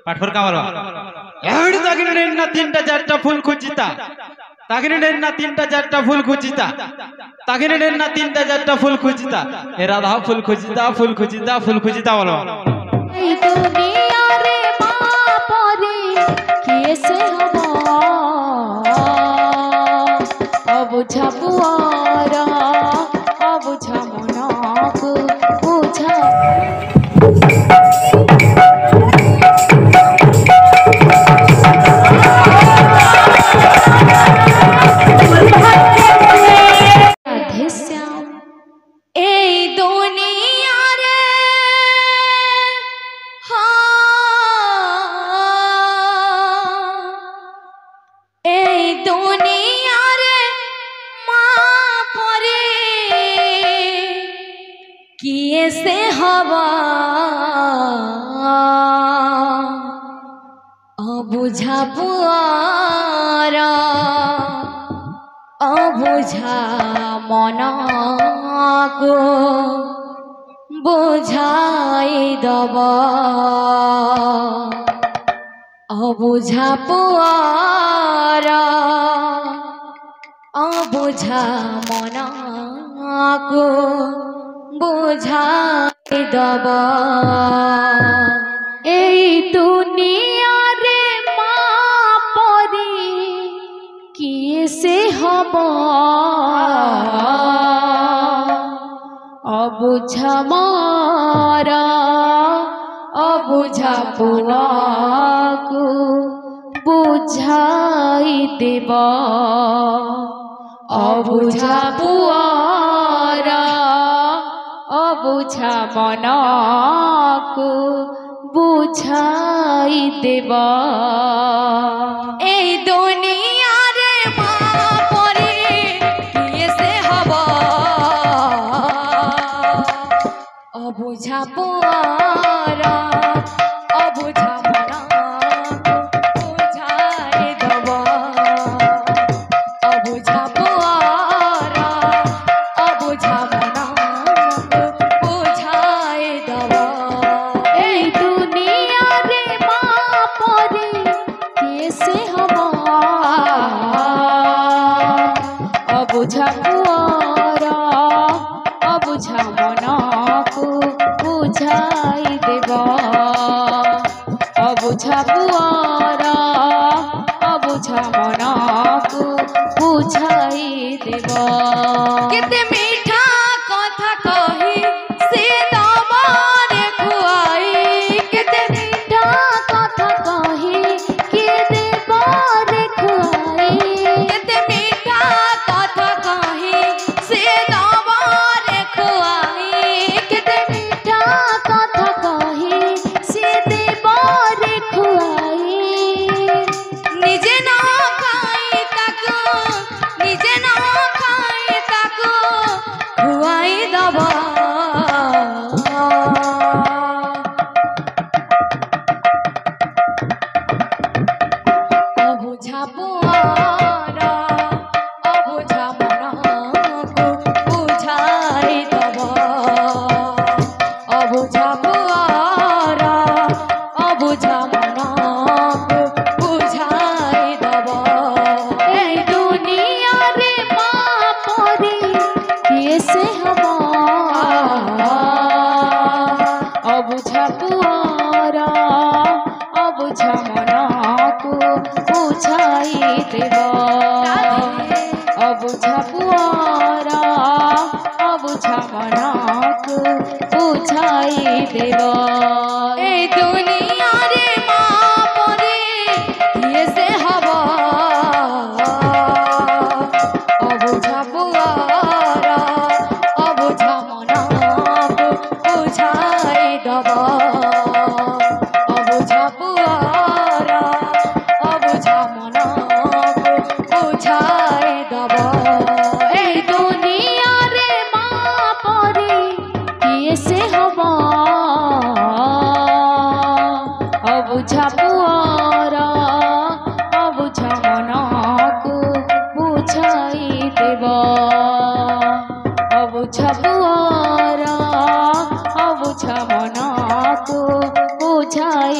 পাঠফর কামাল এড় তাকিনে নেন না তিনটা চারটা ফুল খুঁজিতা তাকিনে নেন না তিনটা চারটা ফুল খুঁজিতা তাকিনে নেন না তিনটা চারটা ফুল খুঁজিতা এ রাধা ফুল খুঁজিতা ফুল খুঁজিতা ফুল খুঁজিতা বলো এই দুনিয়া রে মা পরে কিসে হব অবুঝা পুয়ারা অবুঝা মনকু বুঝা किसे हवा अबुझा पुआरा अबुझा मनको बुझाई दबा अबुझा पुआरा अबुझा मनको बुझाई दबा এই দুনিয়া রে মা পরি কিসে হব অবুঝা মারা অবুঝা পুয়াকু বুঝাই দেব অবুঝা পুয়ারা অবুঝা মনকু বুঝাই দেব এই দুনিয়া রে মা পরে কিসে হব অবুঝা পুয়ারা অবুঝা মনকু বুঝাই দেব অবুঝা পুয়ারা অবুঝা অবুঝা পুয়ারা অবুঝা মনকু বুঝাই দেব অবুঝা পুয়ারা অবুঝা মনকু বুঝাই দেব কেতে মিঠা কথা কহি সে তোমারে খুয়াই কেতে মিঠা কথা কহি কে দেবারে খুয়াই কেতে মিঠা কথা কহি সে তোমারে খুয়াই কেতে মিঠা কথা কহি সে দেবারে খুয়াই নিজে না খাই তাকো নিজে না খাই তাকো খুয়াই দব অবুঝা পুয়ারা অবুঝা মনকু বুঝাই দব অবুঝা পুয়ারা অবুঝা মনকু বুঝাই দব এই দুনিয়া রে মা পরে কিসে হব অবুঝা পুয়ারা অবুঝা মনকু বুঝাই দেব অবুঝা পুয়ারা অবুঝা মনকু বুঝাই দেব এই দুনিয়া রে মা পরে কিসে হব অবুঝা পুয়ারা অবুঝা মনকু বুঝাই দেব অবুঝা পুয়ারা অবুঝা মনকু বুঝাই দেব এই দুনিয়া রে মা পরে কিসে হব অবুঝা পুয়ারা অবুঝা মনকু বুঝাই দেব অবুঝা পুয়ারা অবুঝা মনকু বুঝাই